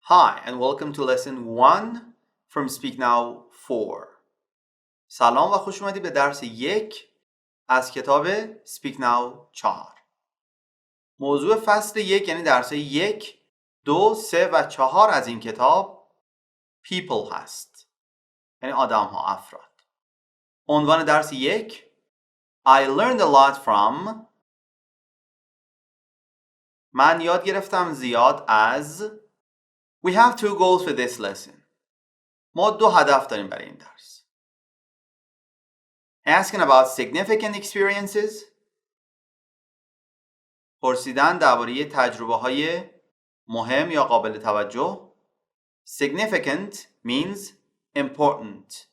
Hi, and welcome to lesson 1 from Speak Now 4. سلام و خوش اومدید به درس 1 از کتاب Speak Now 4. موضوع فصل 1 یعنی درس 1، 2، 3 و 4 از این کتاب people هست. یعنی آدم ها، افراد. عنوان درس 1 I learned a lot from. من یاد گرفتم زیاد از. We have 2 goals for this lesson. ما 2 هدف داریم برای این درس. Asking about significant experiences. پرسیدن درباره تجربه‌های مهم یا قابل توجه. Significant means important.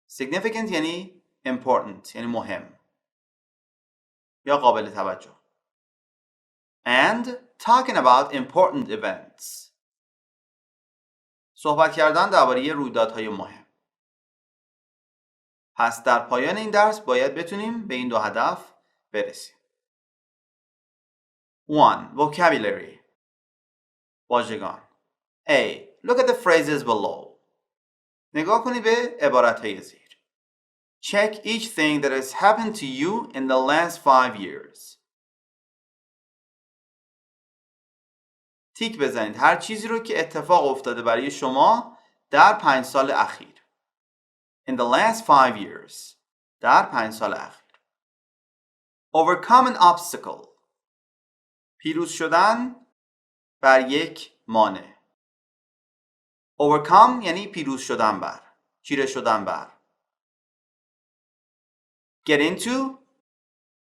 Significant یعنی important، یعنی مهم یا قابل توجه. And talking about important events. صحبت کردن درباره رویدادهای مهم. پس در پایان این درس باید بتونیم به این 2 هدف برسیم. 1. Vocabulary. واژگان. A. Look at the phrases below. نگاه کنید به عبارتهای زیر. Check each thing that has happened to you in the last 5 years. تیک بزنید هر چیزی رو که اتفاق افتاده برای شما در 5 سال اخیر. In the last 5 years. در 5 سال اخیر. Overcome an obstacle. پیروز شدن بر یک مانع. Overcome یعنی پیروز شدن بر. چیره شدن بر. Get into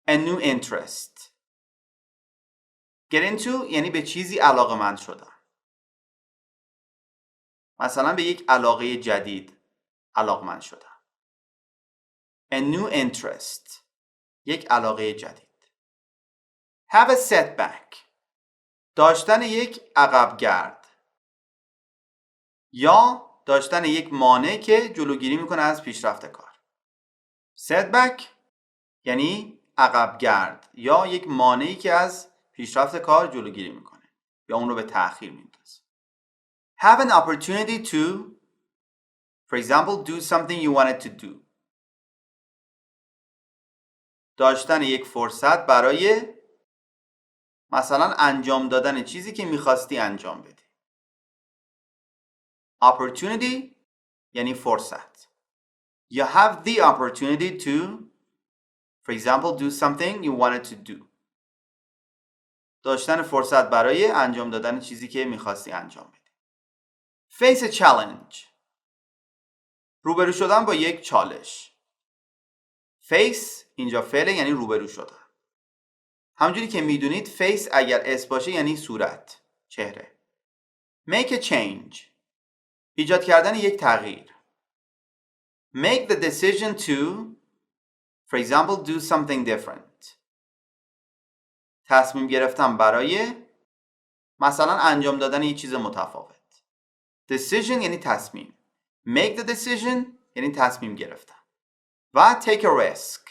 a new interest. Get into یعنی به چیزی علاقه‌مند شدن. مثلا به یک علاقه جدید علاقه‌مند شدن. A new interest. یک علاقه جدید. Have a setback. داشتن یک عقبگرد. یا داشتن یک مانع که جلوگیری میکنه از پیشرفت کار. Setback یعنی عقبگرد یا یک مانعی که از پیشرفت کار جلوگیری میکنه یا اون رو به تأخیر میندازه. Have an opportunity to, for example, do something you wanted to do. داشتن یک فرصت برای مثلا انجام دادن چیزی که میخواستی انجام بدی. Opportunity یعنی فرصت. You have the opportunity to, for example, do something you wanted to do. داشتن فرصت برای انجام دادن چیزی که میخواستی انجام بدی. Face a challenge. روبرو شدن با یک چالش. Face اینجا فعله یعنی روبرو شدن. همونجوری که میدونید face اگر اس باشه یعنی صورت، چهره. Make a change. ایجاد کردن یک تغییر. Make the decision to, for example, do something different. تصمیم گرفتن برای مثلا انجام دادن یک چیز متفاوت. Decision یعنی تصمیم. Make the decision یعنی تصمیم گرفتن. و take a risk.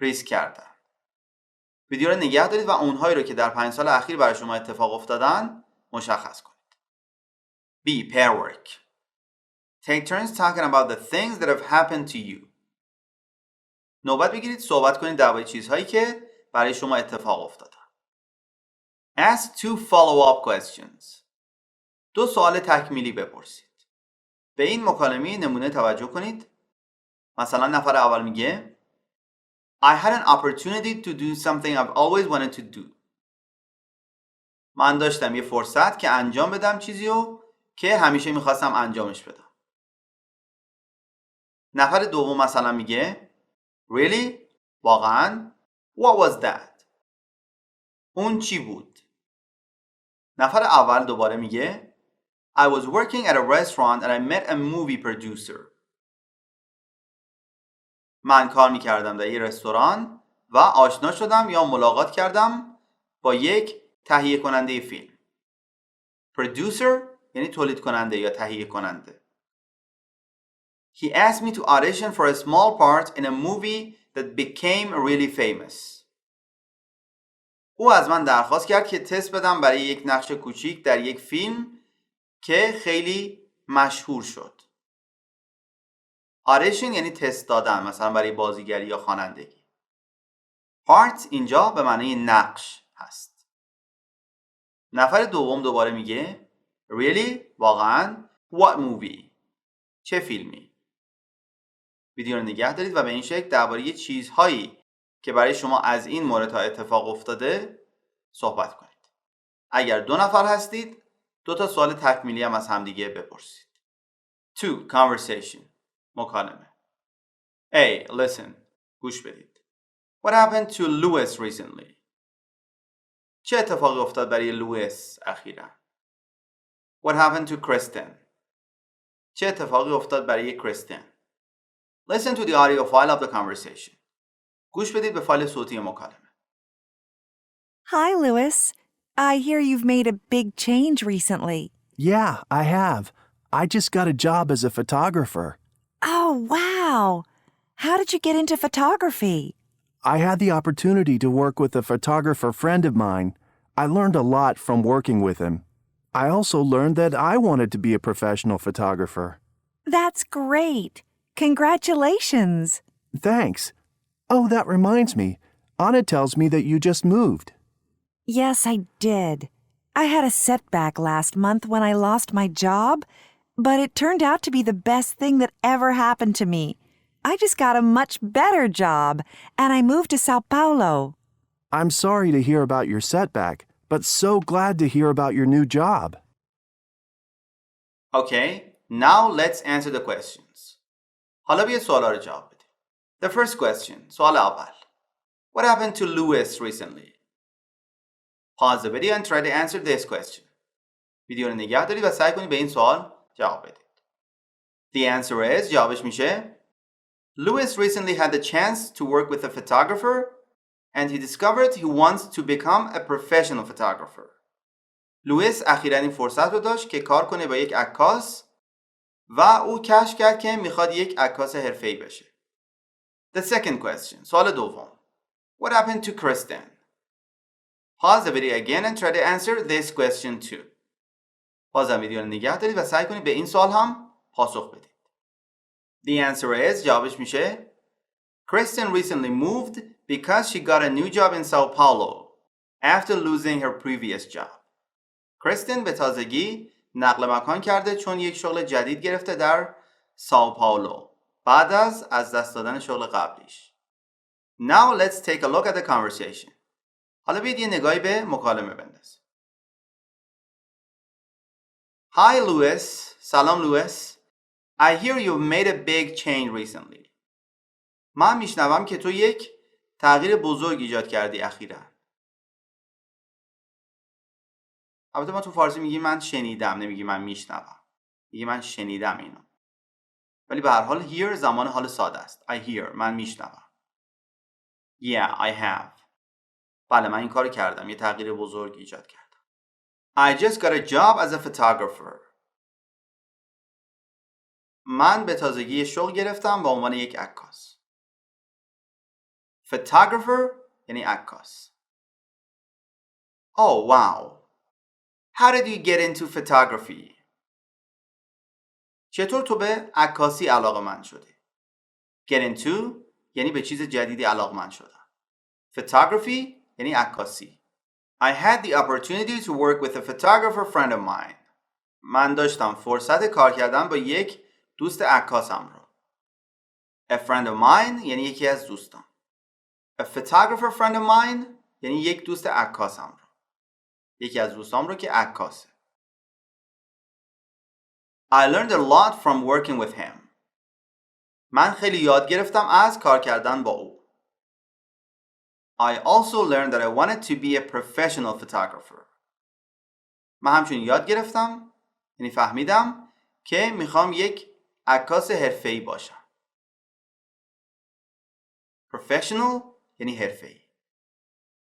ریسک کردن. ویدیو رو نگه دارید و اونهایی رو که در 5 سال اخیر برای شما اتفاق افتادن مشخص کنید. B. Pair work. Take turns talking about the things that have happened to you. نوبت بگیرید صحبت کنید درباره چیزهایی که برای شما اتفاق افتادن. Ask 2 follow-up questions. 2 سوال تکمیلی بپرسید. به این مکالمه نمونه توجه کنید. مثلا نفر اول میگه I had an opportunity to do something I've always wanted to do. من داشتم یه فرصت که انجام بدم چیزی رو که همیشه میخواستم انجامش بدم. نفر دوم مثلا میگه Really? واقعاً؟ What was that? اون چی بود؟ نفر اول دوباره میگه I was working at a restaurant and I met a movie producer. من کار میکردم در یه رستوران و آشنا شدم یا ملاقات کردم با یک تهیه کننده فیلم. Producer یعنی تولید کننده یا تهیه کننده. He asked me to audition for a small part in a movie that became really famous. او از من درخواست کرد که تست بدم برای یک نقش کوچیک در یک فیلم که خیلی مشهور شد. آدیشن یعنی تست دادن، مثلا برای بازیگری یا خوانندگی. پارت اینجا به معنی نقش هست. نفر دوم دوباره میگه Really؟ واقعاً؟ What movie؟ چه فیلمی؟ ویدیو رو نگه دارید و به این شکل درباره چیزهایی که برای شما از این موردها اتفاق افتاده صحبت کنید. اگر 2 نفر هستید 2 تا سوال تکمیلی هم از همدیگه بپرسید. 2. Conversation. مکالمه. A. Listen. گوش بدید. What happened to Louis recently? چه اتفاقی افتاد برای لوئیس اخیراً؟ What happened to Kristen? چه اتفاقی افتاد برای کریستین؟ Listen to the audio file of the conversation. گوش بدید به فایل صوتی مکالمه. Hi, Louis. I hear you've made a big change recently. Yeah, I have. I just got a job as a photographer. Oh, wow. How did you get into photography? I had the opportunity to work with a photographer friend of mine. I learned a lot from working with him. I also learned that I wanted to be a professional photographer. That's great. Congratulations. Thanks. Oh, that reminds me. Anna tells me that you just moved. Yes, I did. I had a setback last month when I lost my job, but it turned out to be the best thing that ever happened to me. I just got a much better job, and I moved to Sao Paulo. I'm sorry to hear about your setback, but so glad to hear about your new job. Okay, now let's answer the questions. حالا بیا سوالا رو جواب بدیم. The first question. سوال اول. What happened to Louis recently? Pause the video and try to answer this question. ویدیو رو نگه دارید و سعی کنید به این سوال جواب بدید. The answer is جوابش میشه Louis recently had the chance to work with a photographer and he discovered he wants to become a professional photographer. لوئیس اخیراً این فرصت رو داشت که کار کنه با یک عکاس و او کشف کرد که میخواد یک عکاس حرفه‌ای بشه. The second question. سوال دوم. What happened to Kristen? Pause the video again and try to answer this question too. بازم ویدیو رو نگه دارید و سعی کنید به این سوال هم پاسخ بدید. The answer is جوابش میشه Kristen recently moved because she got a new job in Sao Paulo after losing her previous job. کریستین به تازگی نقل مکان کرده چون یک شغل جدید گرفته در ساو پائولو بعد از دست دادن شغل قبلیش. Now let's take a look at the conversation. حالا بیاید یه نگاهی به مکالمه بندازیم. Hi Louis. سلام لوئیس. I hear you made a big change recently. من میشنوم که تو یک تغییر بزرگ ایجاد کردی اخیراً. البته ما تو فارسی میگیم من شنیدم، نمیگیم من میشنوم. میگیم من شنیدم اینو. ولی به هر حال hear زمان حال ساده است. I hear من میشنوم. Yeah, I have. بله من این کارو کردم. یه تغییر بزرگ ایجاد کردم. I just got a job as a photographer. من به تازگی شغل گرفتم به عنوان یک عکاس. Photographer یعنی عکاس. Oh wow. How did you get into photography? چطور تو به عکاسی علاقه‌مند شدی؟ Get into یعنی به چیز جدیدی علاقه‌مند شدن. Photography یعنی عکاسی. I had the opportunity to work with a photographer friend of mine. من داشتم فرصت کار کردن با یک دوست عکاسم رو. A friend of mine یعنی یکی از دوستان. A photographer friend of mine یعنی یک دوست عکاسم رو. یکی از دوستام رو که عکاسه. I learned a lot from working with him. من خیلی یاد گرفتم از کار کردن با او. I also learned that I wanted to be a professional photographer. من همچنین یاد گرفتم یعنی فهمیدم که میخوام یک عکاس حرفه‌ای باشم. Professional یعنی حرفه‌ای.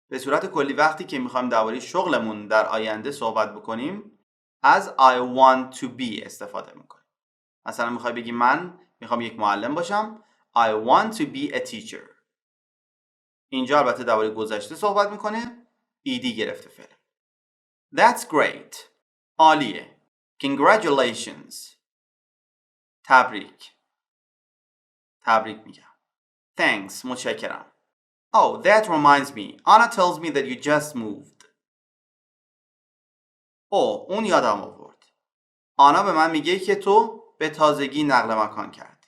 به صورت کلی وقتی که میخوایم درباره شغلمون در آینده صحبت بکنیم از I want to be استفاده میکنیم. مثلا میخوای بگی من میخوام یک معلم باشم I want to be a teacher. اینجا البته درباره گذشته صحبت میکنه ایدی گرفته فعل. That's great. عالیه. Congratulations. تبریک. تبریک میگم. Thanks. متشکرم. Oh, that reminds me. Anna tells me that you just moved. اون یادم آورد. آنا به من میگه که تو به تازگی نقل مکان کردی.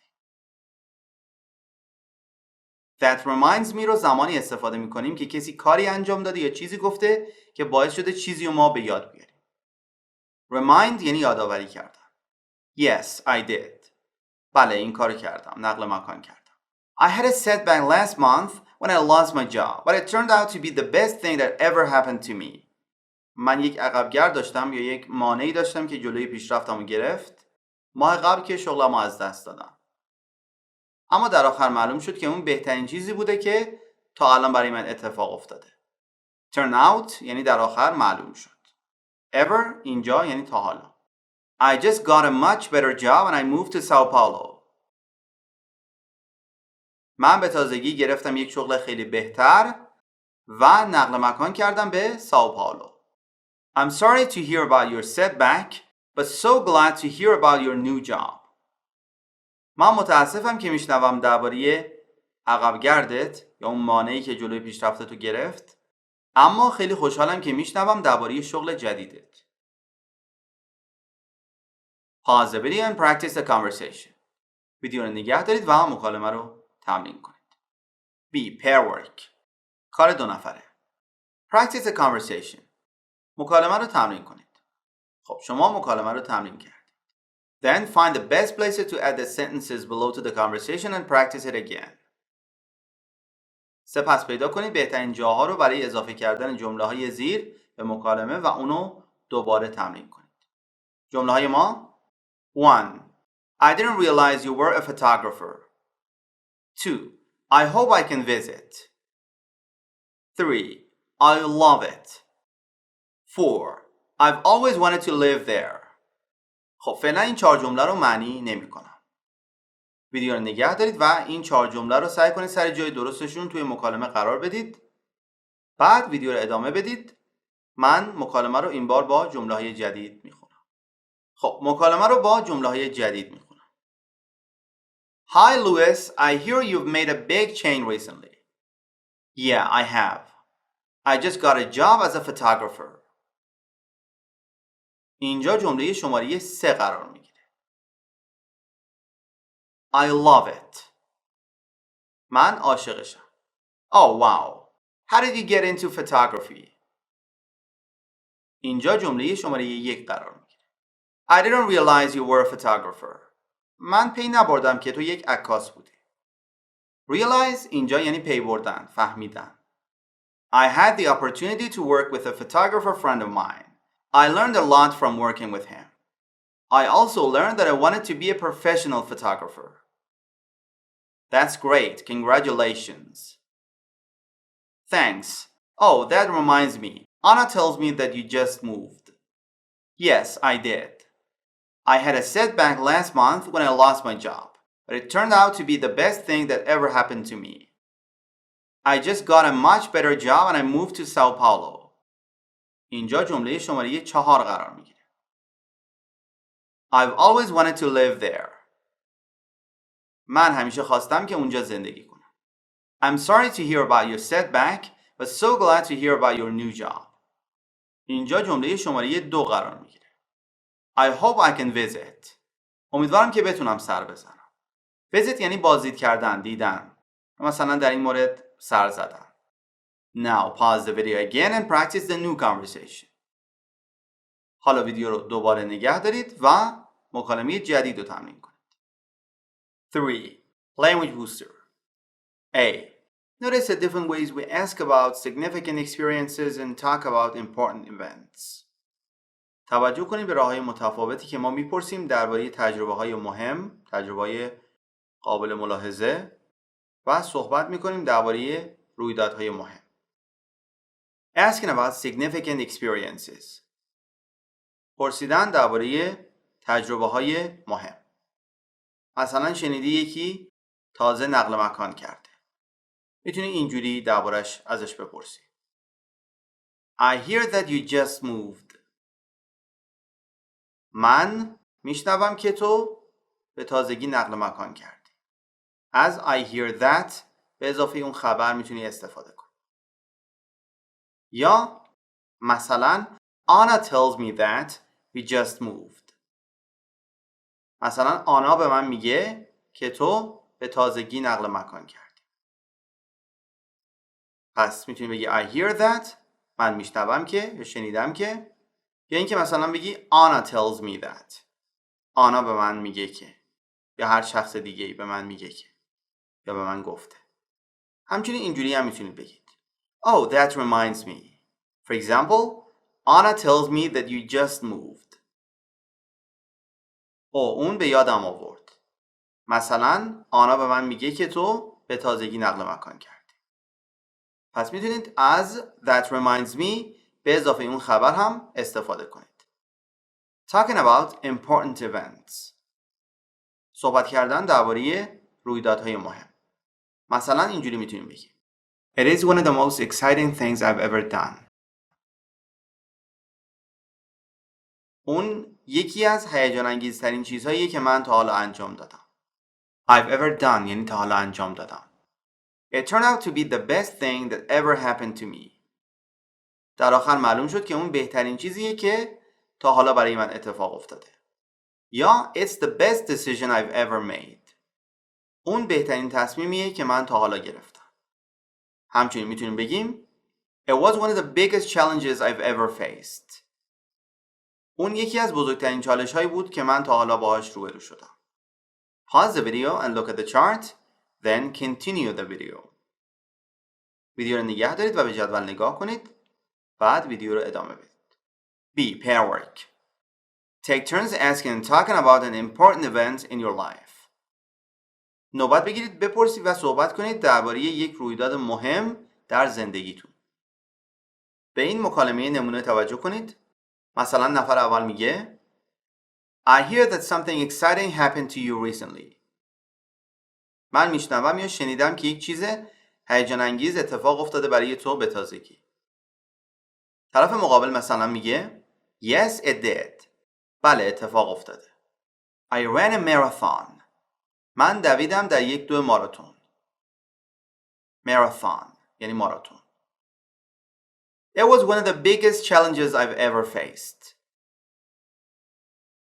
That reminds me رو زمانی استفاده میکنیم که کسی کاری انجام داده یا چیزی گفته که باعث شده چیزی رو ما به یاد بیاریم. Remind یعنی یادآوری کردن. Yes, I did. بله این کارو کردم. نقل مکان کردم. I had a setback last month when I lost my job, but it turned out to be the best thing that ever happened to me. من یک عقبگرد داشتم یا یک مانعی داشتم که جلوی پیشرفتمو گرفت. ماه قبل که شغلمو از دست دادم. اما در آخر معلوم شد که اون بهترین چیزی بوده که تا الان برای من اتفاق افتاده. Turn out یعنی در آخر معلوم شد. Ever اینجا یعنی تا حالا. I just got a much better job and I moved to Sao Paulo. من به تازگی گرفتم یک شغل خیلی بهتر و نقل مکان کردم به سائو پائولو. I'm sorry to hear about your setback, but so glad to hear about your new job. من متاسفم که میشنوم درباره عقبگردت یا اون مانعی که جلوی پیشرفتت رو گرفت، اما خیلی خوشحالم که میشنوم درباره شغل جدیدت. Pause the video and practice the conversation. ویدیو رو نگه دارید و مکالمه رو تمرین کنید. B. Pair work. کار دو نفره. Practice the conversation. مکالمه رو تمرین کنید. خب شما مکالمه رو تمرین کردید. Then find the best places to add the sentences below to the conversation and practice it again. سپس پیدا کنید بهترین جاها رو برای اضافه کردن جمله‌های زیر به مکالمه و اونو دوباره تمرین کنید. جمله‌های ما 1. I didn't realize you were a photographer. 2. I hope I can visit. 3. I love it. 4. I've always wanted to live there. خب فعلا این 4 جمله رو معنی نمی‌کنم. ویدیو رو نگه دارید و این 4 جمله رو سعی کنید سر جای درستشون توی مکالمه قرار بدید. بعد ویدیو رو ادامه بدید. من مکالمه رو این بار با جمله‌های جدید می‌خونم. خب مکالمه رو با جمله‌های جدید می‌خونم. Hi Louis, I hear you've made a big change recently. Yeah, I have. I just got a job as a photographer. اینجا جمله شماره 3 قرار میگیره. I love it. من عاشقشم. Oh wow. How did you get into photography? اینجا جمله شماره 1 قرار میگیره. I didn't realize you were a photographer. من پی نبردم که تو یک عکاس بودی. Realize اینجا یعنی پی بردن، فهمیدن. I had the opportunity to work with a photographer friend of mine. I learned a lot from working with him. I also learned that I wanted to be a professional photographer. That's great. Congratulations. Thanks. Oh, that reminds me. Anna tells me that you just moved. Yes, I did. I had a setback last month when I lost my job, but it turned out to be the best thing that ever happened to me. I just got a much better job and I moved to Sao Paulo. اینجا جمله شماره 4 قرار میگیره. I've always wanted to live there. من همیشه خواستم که اونجا زندگی کنم. I'm sorry to hear about your setback, but so glad to hear about your new job. اینجا جمله شماره 2 قرار میگیره. I hope I can visit. امیدوارم که بتونم سر بزنم. Visit یعنی بازدید کردن، دیدن. مثلا در این مورد سر زدن. Now pause the video again and practice the new conversation. حالا ویدیو رو دوباره نگه دارید و مکالمه جدید رو تمرین کنید. 3. Language booster. A. Notice the different ways we ask about significant experiences and talk about important events. توجه کنید به راه‌های متفاوتی که ما میپرسیم درباره تجربه‌های مهم، تجربه‌های قابل ملاحظه و صحبت میکنیم درباره رویدادهای مهم. Asking about significant experiences. پرسیدن درباره تجربه‌های مهم. مثلا شنیدی یکی تازه نقل مکان کرده. میتونی اینجوری دربارش ازش بپرسی. I hear that you just moved. من میشنوم که تو به تازگی نقل مکان کردی. از I hear that به اضافه اون خبر میتونی استفاده کنی. یا مثلا Anna tells me that we just moved. مثلا آنا به من میگه که تو به تازگی نقل مکان کردی. پس میتونی بگی I hear that، من میشنوم که یا شنیدم که، یا اینکه مثلا بگی Anna tells me that، آنا به من میگه که، یا هر شخص دیگه‌ای به من میگه که، یا به من گفته. همچنین اینجوری هم میتونید بگید Oh, that reminds me. For example, Anna tells me that you just moved. اون به یادم آورد. مثلا آنا به من میگه که تو به تازگی نقل مکان کردی. پس میتونید از that reminds me به اضافه اون خبر هم استفاده کنید. Talking about important events. صحبت کردن درباره رویدادهای مهم. مثلا اینجوری میتونیم بگیم It is one of the most exciting things I've ever done. اون یکی از هیجان انگیزترین چیزهاییه که من تا حالا انجام دادم. I've ever done یعنی تا حالا انجام دادم. It turned out to be the best thing that ever happened to me. در آخر معلوم شد که اون بهترین چیزیه که تا حالا برای من اتفاق افتاده. یا It's the best decision I've ever made. اون بهترین تصمیمیه که من تا حالا گرفتم. همچنین میتونیم بگیم It was one of the biggest challenges I've ever faced. اون یکی از بزرگترین چالش‌هایی بود که من تا حالا باهاش روبرو شدم. Pause the video and look at the chart, then continue the video. ویدیو رو نگه دارید و به جدول نگاه کنید، بعد ویدیو رو ادامه بدید. B. Pair work. Take turns asking and talking about an important event in your life. نوبت بگیرید بپرسید و صحبت کنید درباره یک رویداد مهم در زندگیتون. به این مکالمه نمونه توجه کنید. مثلا نفر اول میگه I hear that something exciting happened to you recently. من میشنوم یا شنیدم که یک چیز هیجان انگیز اتفاق افتاده برای تو به تازگی. طرف مقابل مثلا میگه Yes, it did. بله اتفاق افتاده. I ran a marathon. من دویدم در یک دو ماراتون. Marathon یعنی ماراتون. It was one of the biggest challenges I've ever faced.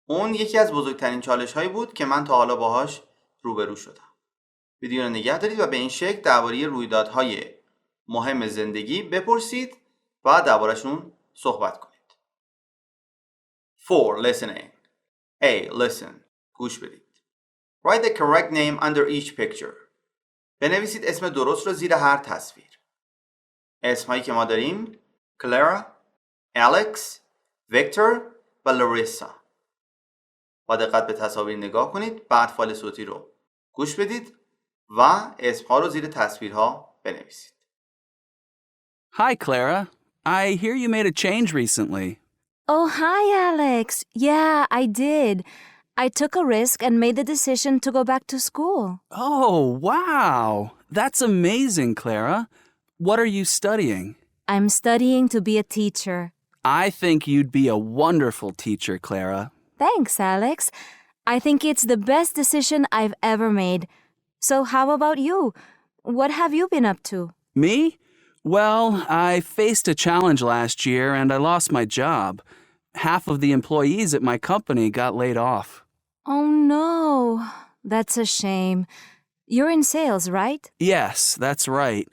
اون یکی از بزرگترین چالش هایی بود که من تا حالا باهاش روبرو شدم. ویدیو رو نگه دارید و به این شکل درباره رویدادهای مهم زندگی بپرسید و درباره‌شون صحبت کنید. 4. Listening. A. Listen. گوش بدید. Write the correct name under each picture. بنویسید اسم درست رو زیر هر تصویر. اسمایی که ما داریم کلارا، الکس، ویکتور و لاریسا. با دقت به تصاویر نگاه کنید، بعد فایل صوتی رو گوش بدید و اسمها رو زیر تصویرها بنویسید. Hi, Clara. I hear you made a change recently. Oh, hi, Alex. Yeah, I did. I took a risk and made the decision to go back to school. Oh, wow. That's amazing, Clara. What are you studying? I'm studying to be a teacher. I think you'd be a wonderful teacher, Clara. Thanks, Alex. I think it's the best decision I've ever made. So how about you? What have you been up to? Me? Well, I faced a challenge last year and I lost my job. Half of the employees at my company got laid off. Oh, no. That's a shame. You're in sales, right? Yes, that's right.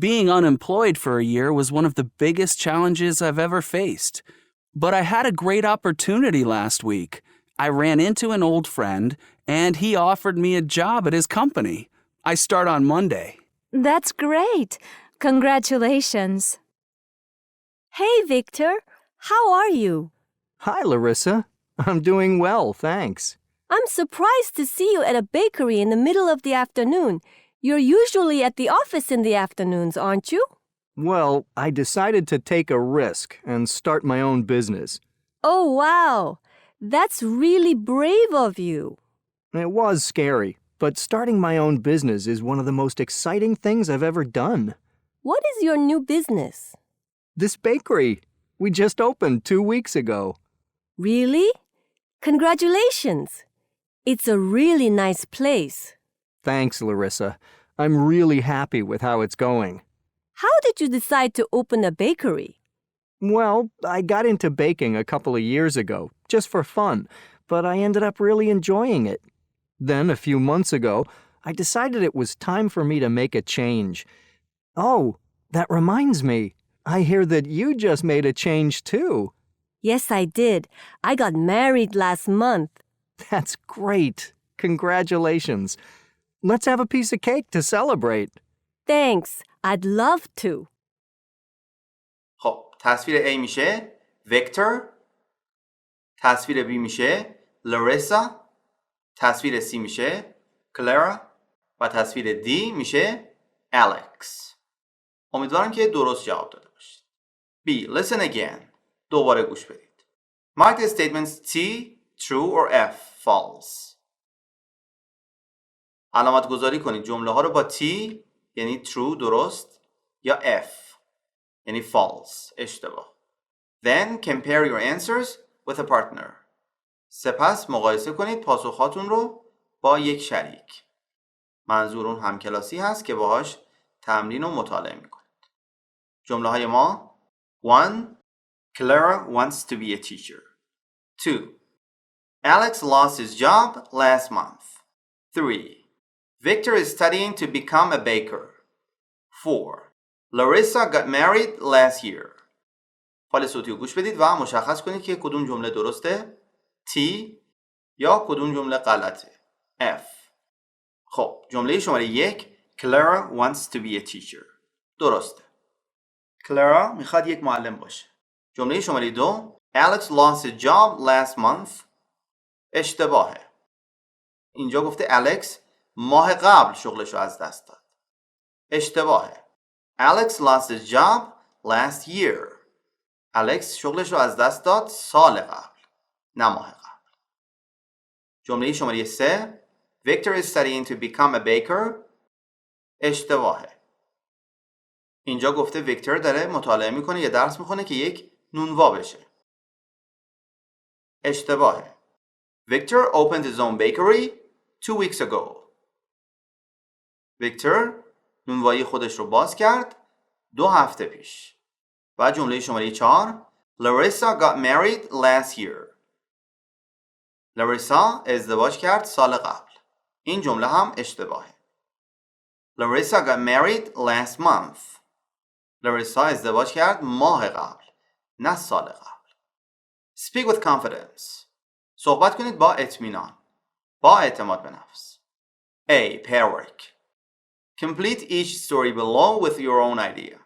Being unemployed for a year was one of the biggest challenges I've ever faced. But I had a great opportunity last week. I ran into an old friend, and he offered me a job at his company. I start on Monday. That's great. Congratulations. Hey, Victor. How are you? Hi, Larissa. I'm doing well, thanks. I'm surprised to see you at a bakery in the middle of the afternoon. You're usually at the office in the afternoons, aren't you? Well, I decided to take a risk and start my own business. Oh, wow. That's really brave of you. It was scary, but starting my own business is one of the most exciting things I've ever done. What is your new business? This bakery. We just opened 2 weeks ago. Really? Congratulations. It's a really nice place. Thanks, Larissa. I'm really happy with how it's going. How did you decide to open a bakery? Well, I got into baking a couple of years ago, just for fun, but I ended up really enjoying it. Then, a few months ago, I decided it was time for me to make a change. Oh, that reminds me. I hear that you just made a change too. Yes, I did. I got married last month. That's great. Congratulations. Let's have a piece of cake to celebrate. Thanks. I'd love to. خب تصویر A میشه ویکتور، تصویر B میشه لارسا، تصویر C میشه کلارا و تصویر D میشه الکس. امیدوارم که درست جواب داده باشید. B. Listen again. دوباره گوش بدید. Mark the statements T, true or F, false. علامت گذاری کنید جمله ها رو با T یعنی true درست یا F یعنی false اشتباه. Then compare your answers with a partner. سپس مقایسه کنید پاسخهاتون رو با یک شریک. منظور اون همکلاسی هست که باهاش تمرین و مطالعه میکنید. جمله های ما 1. Clara wants to be a teacher. 2. Alex lost his job last month. 3. Victor is studying to become a baker. 4. Larissa got married last year. فایل صوتی رو گوش بدید و مشخص کنید که کدوم جمله درسته T یا کدوم جمله غلطه F. خب جمله شماره 1 Clara wants to be a teacher درسته. کلارا میخواد یک معلم باشه. جمله شماره 2 Alex lost his job last month اشتباهه. اینجا گفته الکس ماه قبل شغلش رو از دست داد. اشتباهه. Alex lost his job last year. الکس شغلش رو از دست داد سال قبل نه ماه قبل. جمله شماره 3 Victor is studying to become a baker اشتباهه. اینجا گفته ویکتور داره مطالعه میکنه یا درس میخونه که یک نونوا بشه. اشتباهه. Victor opened his own bakery 2 weeks ago. ویکتور نونوایی خودش رو باز کرد 2 هفته پیش. و جمله شماره 4 Larissa got married last year. لارسا ازدواج کرد سال قبل. این جمله هم اشتباهه. Larissa got married last month. لارسا ازدواج کرد ماه قبل نه سال قبل. Speak with confidence. صحبت کنید با اطمینان. با اعتماد به نفس. A. Pair work. Complete each story below with your own idea.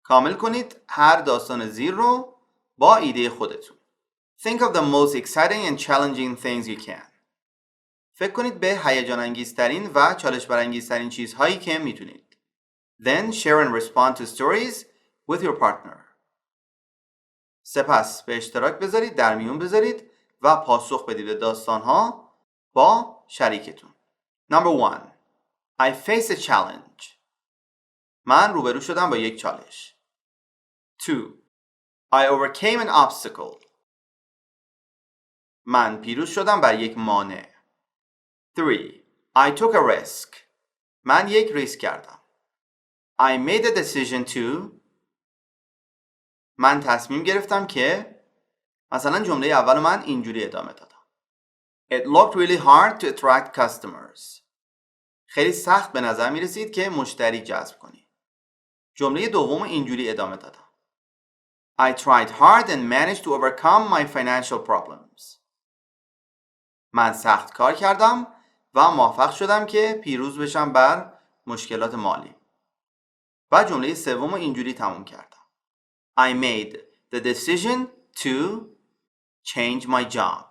کامل کنید هر داستان زیر رو با ایده خودتون. Think of the most exciting and challenging things you can. فکر کنید به هیجان انگیزترین و چالش برانگیزترین چیزهایی که میتونید. Then share and respond to stories with your partner. سپس به اشتراک بذارید، در میون بذارید و پاسخ بدید به داستانها با شریکتون. Number 1. I faced a challenge. من روبرو شدم با یک چالش. 2. I overcame an obstacle. من پیروز شدم بر یک مانع. 3. I took a risk. من یک ریسک کردم. I made a decision to. من تصمیم گرفتم که مثلا جمله اول من اینجوری ادامه دادم. It looked really hard to attract customers. خیلی سخت به نظر می رسید که مشتری جذب کنی. جمله دوم اینجوری ادامه دادم. I tried hard and managed to overcome my financial problems. من سخت کار کردم و موفق شدم که پیروز بشم بر مشکلات مالی. و جمله سوم اینجوری تموم کردم. I made the decision to change my job.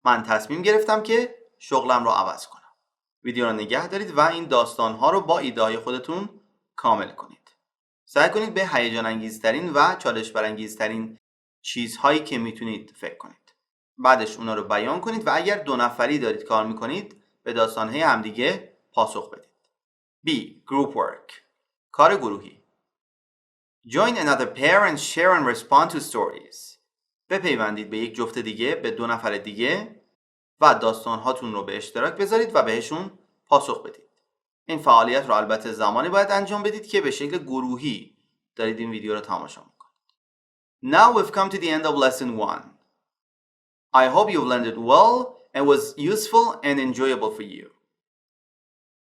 من تصمیم گرفتم که شغلم رو عوض کنم. ویدیو رو نگه دارید و این داستان‌ها رو با ایده‌های خودتون کامل کنید. سعی کنید به هیجان انگیزترین و چالش برانگیزترین چیزهایی که میتونید فکر کنید. بعدش اونا رو بیان کنید و اگر 2 نفری دارید کار میکنید به داستان‌های همدیگه پاسخ بدید. B. Group work. کار گروهی. Join another pair and share and respond to stories. بپیوندید به یک جفت دیگه، به 2 نفر دیگه و داستان‌هاتون رو به اشتراک بذارید و بهشون پاسخ بدید. این فعالیت رو البته زمانی باید انجام بدید که به شکل گروهی دارید این ویدیو رو تماشا میکنید. Now we've come to the end of lesson 1. I hope you've learned it well and was useful and enjoyable for you.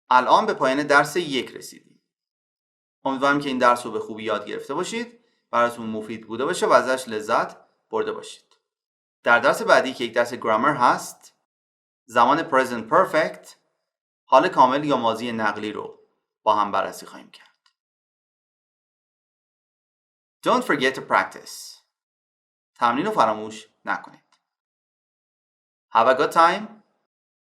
الان به پایان درس 1 رسیدیم. امیدوارم که این درس رو به خوبی یاد گرفته باشید، براتون مفید بوده باشه و ازش لذت برده باشید. در درس بعدی که یک درس گرامر هست، زمان present perfect، حال کامل یا ماضی نقلی رو با هم بررسی خواهیم کرد. Don't forget to practice. تمرین رو فراموش نکنید. Have a good time.